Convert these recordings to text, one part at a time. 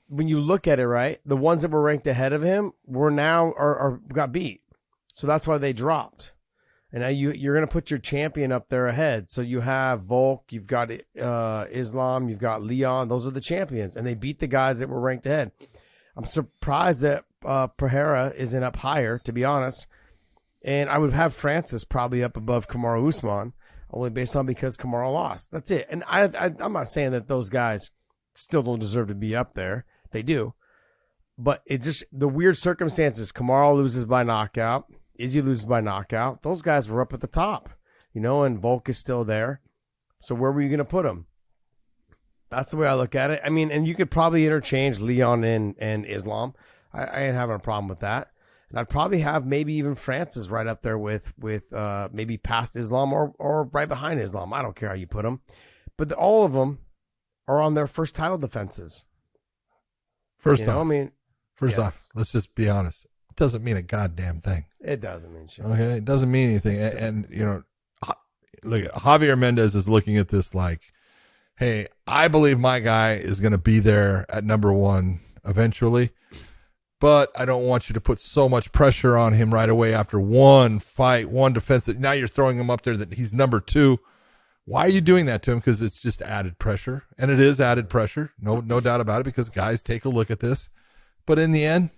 when you look at it, right, the ones that were ranked ahead of him were now are got beat. So that's why they dropped. And now you're going to put your champion up there ahead. So you have Volk, you've got Islam, you've got Leon. Those are the champions. And they beat the guys that were ranked ahead. I'm surprised that Pereira isn't up higher, to be honest. And I would have Francis probably up above Kamaru Usman, only based on because Kamaru lost. That's it. And I'm not saying that those guys still don't deserve to be up there. They do. But it just, the weird circumstances, Kamaru loses by knockout. Izzy loses by knockout. Those guys were up at the top, and Volk is still there. So where were you going to put him? That's the way I look at it. I mean, and you could probably interchange Leon and Islam. I ain't having a problem with that. And I'd probably have maybe even Francis right up there with maybe past Islam or right behind Islam. I don't care how you put them. But all of them are on their first title defenses. First off, let's just be honest. It doesn't mean a goddamn thing. It doesn't mean shit. Okay, it doesn't mean anything. And look, Javier Mendez is looking at this like, hey, I believe my guy is going to be there at number one eventually, but I don't want you to put so much pressure on him right away after one fight, one defense that now you're throwing him up there that he's number two. Why are you doing that to him? Because it's just added pressure, and it is added pressure. No doubt about it, because guys take a look at this. But in the end,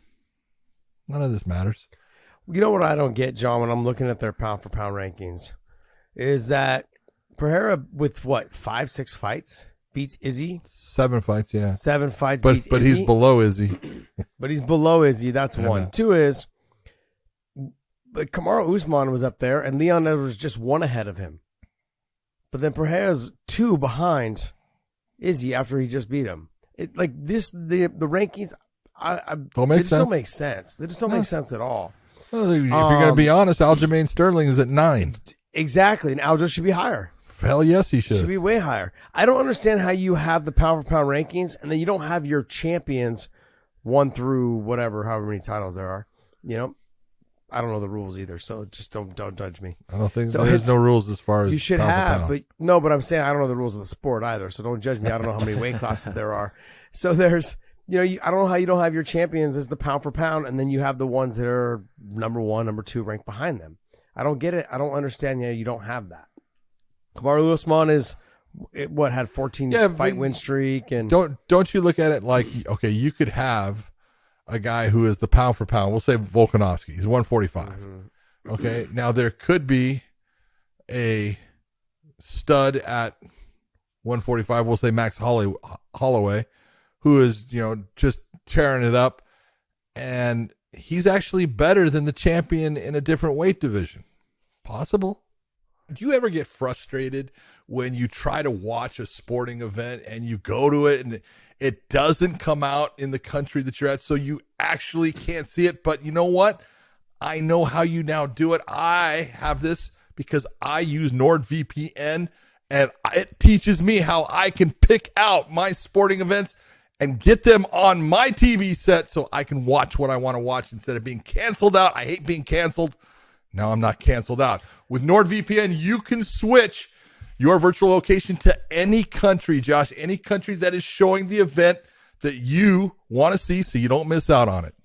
none of this matters. You know what I don't get, John, when I'm looking at their pound-for-pound rankings, is that Pereira with, 5-6 fights, beats Izzy? 7 fights, yeah. 7 fights, but beats Izzy. He's below Izzy. But he's below Izzy, that's one. Two is, but Kamaru Usman was up there, and Leon was just one ahead of him. But then Pereira's 2 behind Izzy after he just beat him. The rankings, don't make sense. Don't make sense. They just don't make sense at all. Well, if you're going to be honest, Aljamain Sterling is at 9. Exactly, and Aljo should be higher. Hell yes, he should. Should be way higher. I don't understand how you have the pound-for-pound rankings, and then you don't have your champions 1 through however many titles there are. I don't know the rules either, so just don't judge me. I don't think there's no rules as far as you should have, but I'm saying I don't know the rules of the sport either, so don't judge me. I don't know how many weight classes there are. So there's, I don't know how you don't have your champions as the pound for pound, and then you have the ones that are number 1, number 2 ranked behind them. I don't get it. I don't understand. You don't have that. Kamaru Usman had 14 fight win streak, and don't you look at it like, okay, you could have a guy who is the pound for pound. We'll say Volkanovski. He's 145. Mm-hmm. Okay. Now there could be a stud at 145. We'll say Max Holloway, who is, just tearing it up. And he's actually better than the champion in a different weight division. Possible. Do you ever get frustrated when you try to watch a sporting event and you go to it and it doesn't come out in the country that you're at, so you actually can't see it? But you know what? I know how you now do it. I have this because I use NordVPN, and it teaches me how I can pick out my sporting events and get them on my TV set so I can watch what I want to watch instead of being canceled out. I hate being canceled. Now I'm not canceled out. With NordVPN, you can switch your virtual location to any country, Josh, any country that is showing the event that you want to see so you don't miss out on it.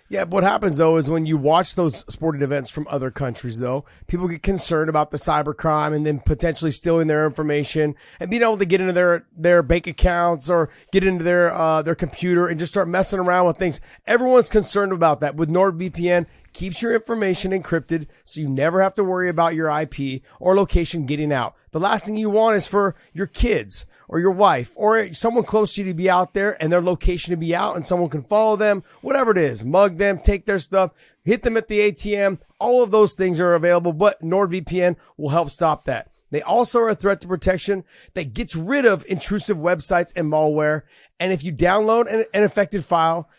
Yeah, what happens, though, is when you watch those sporting events from other countries, though, people get concerned about the cybercrime and then potentially stealing their information and being able to get into their bank accounts or get into their computer and just start messing around with things. Everyone's concerned about that. With NordVPN, keeps your information encrypted so you never have to worry about your IP or location getting out. The last thing you want is for your kids or your wife or someone close to you to be out there and their location to be out and someone can follow them, whatever it is, mug them, take their stuff, hit them at the ATM. All of those things are available, but NordVPN will help stop that. They also are a threat to protection that gets rid of intrusive websites and malware. And if you download an infected file,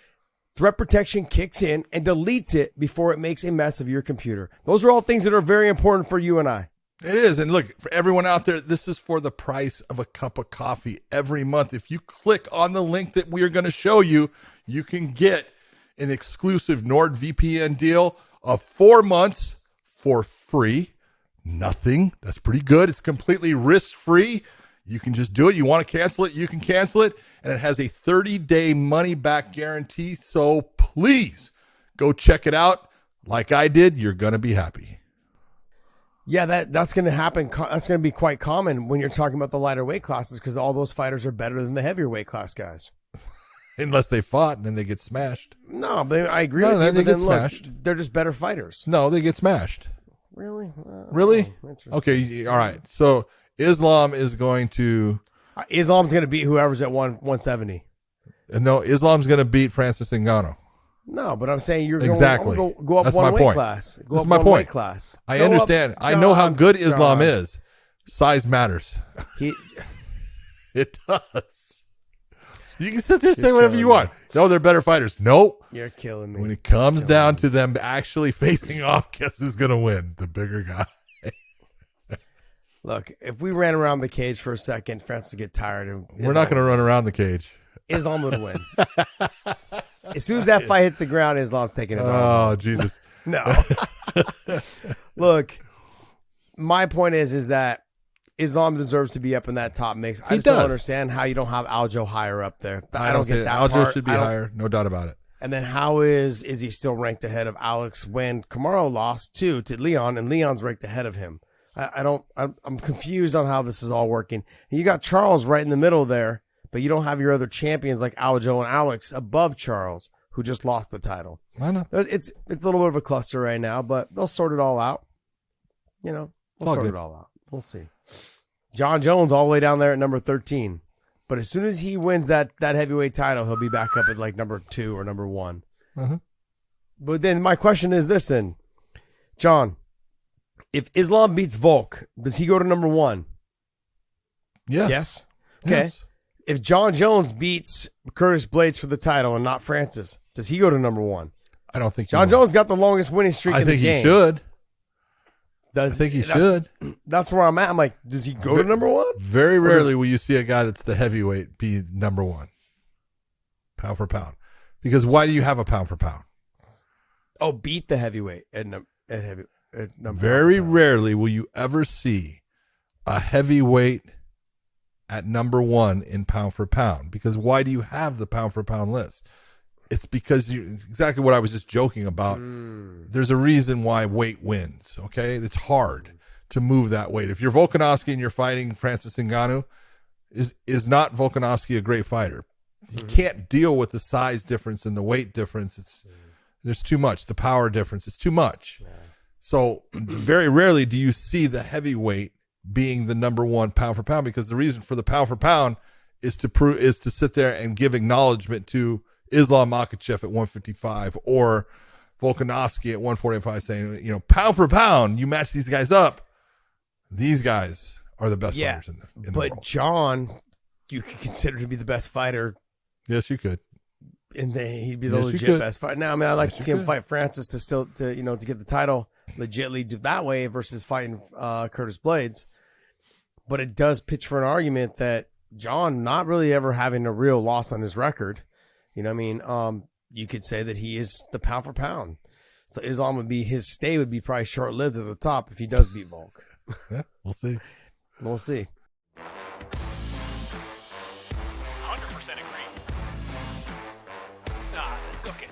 threat protection kicks in and deletes it before it makes a mess of your computer. Those are all things that are very important for you and I. It is. And look, for everyone out there, this is for the price of a cup of coffee every month. If you click on the link that we are going to show you, you can get an exclusive NordVPN deal of 4 months for free. Nothing. That's pretty good. It's completely risk-free. You can just do it. You want to cancel it, you can cancel it. And it has a 30-day money-back guarantee. So please go check it out. Like I did, you're going to be happy. Yeah, that's going to happen. That's going to be quite common when you're talking about the lighter weight classes because all those fighters are better than the heavier weight class guys. Unless they fought and then they get smashed. No, but I agree with you. They But get then look, smashed. they're just better fighters. No, they get smashed. Really? Really? Interesting. Okay, all right. So Islam is going to... Islam's going to beat whoever's at 170. No, Islam's going to beat Francis Ngannou. No, but I'm saying you're Exactly. going to go up That's one my weight point. class. Go That's up my one point. weight class. I Go understand. up, I know how good John. Islam is. Size matters. He, It does. You can sit there and say whatever you want. No, they're better fighters. Nope. you're killing me. When it comes down to them actually facing off, guess who's going to win? The bigger guy. Look, if we ran around the cage for a second, Francis would get tired. And We're not going to run around the cage. Islam would win. As soon as that fight hits the ground, Islam's taking his arm. Oh, Jesus. No. Look, my point is that Islam deserves to be up in that top mix. I just don't understand how you don't have Aljo higher up there. I don't get that Aljo part. should be higher. No doubt about it. And then how is he still ranked ahead of Alex when Kamaru lost to Leon and Leon's ranked ahead of him? I'm confused on how this is all working. You got Charles right in the middle there, but you don't have your other champions like Aljo and Alex above Charles, who just lost the title. I know. It's a little bit of a cluster right now, but they'll sort it all out. You know, we'll sort it all out. We'll see. John Jones all the way down there at number 13. But as soon as he wins that heavyweight title, he'll be back up at like number 2 or number 1. Uh-huh. But then my question is this then, John, if Islam beats Volk, does he go to number 1? Yes? Okay. Yes. If John Jones beats Curtis Blades for the title and not Francis, does he go to number 1? I don't think John Jones got the longest winning streak in the game. I think he should. I think he should. That's where I'm at. I'm like, does he go to number 1? Very rarely will you see a guy that's the heavyweight be number 1, pound for pound. Because why do you have a pound for pound? Oh, beat the heavyweight at number. Very rarely will you ever see a heavyweight at number 1 in pound for pound. Because why do you have the pound for pound list? It's because exactly what I was just joking about. There's a reason why weight wins. Okay, it's hard to move that weight. If you're Volkanovski and you're fighting Francis Ngannou, is not Volkanovski a great fighter? He can't deal with the size difference and the weight difference. There's too much. The power difference is too much. So very rarely do you see the heavyweight being the number 1 pound for pound, because the reason for the pound for pound is to sit there and give acknowledgement to Islam Makhachev at 155 or Volkanovski at 145, saying, you know, pound for pound, you match these guys up. These guys are the best fighters in the world. But John, you could consider to be the best fighter. Yes, you could. And he'd be the legit best fighter. Now, I mean, I'd like to see him fight Francis to get the title legitly that way versus fighting Curtis Blades. But it does pitch for an argument that John not really ever having a real loss on his record. You know what I mean? You could say that he is the pound for pound. So Islam his stay would be probably short lived at the top if he does beat Volk. Yeah, we'll see. We'll see. 100% agree. Okay.